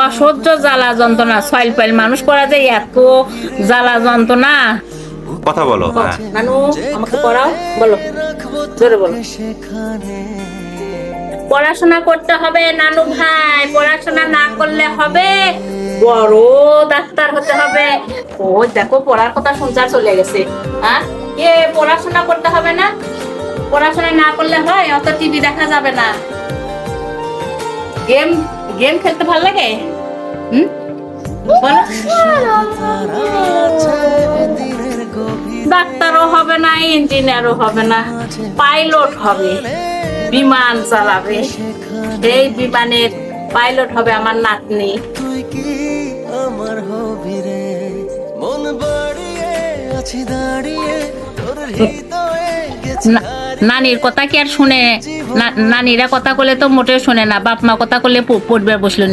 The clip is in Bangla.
অসহ্য জ্বালা যন্ত্রণা, সয়েল পাইল মানুষ করা যায় এত জ্বালা যন্ত্রণা। কথা বলো। হ্যাঁ নানু আমাকে পড়াও, বলো জোরে বলো। পড়াশোনা করতে হবে নানু ভাই, পড়াশোনা না করলে হবে বড় ডাক্তার হতে হবে। ও দেখো পড়ার কথা শুনতে চলে গেছে। হ্যাঁ এ পড়াশোনা করতে হবে না? পড়াশোনা না করলে হয়? অত টিভি দেখা যাবে না। গেম গেম খেলতে ভালো লাগে? বলো। ডাক্তারও হবে না, ইঞ্জিনিয়ারও হবে না, পাইলট হবে, বিমান চালাবে। সেই বিমানের পাইলট হবে আমার নাতনি। তুই কি আমার হবি রে, মন বাড়িয়ে আছি দাঁড়িয়ে তোর হৃদয়ে গেছি নানির কথা কি আর শুনে? নানিরা কথা কলে তো মোটেও শুনে না, বাপ মা কথা কলে পড়বে বসলো।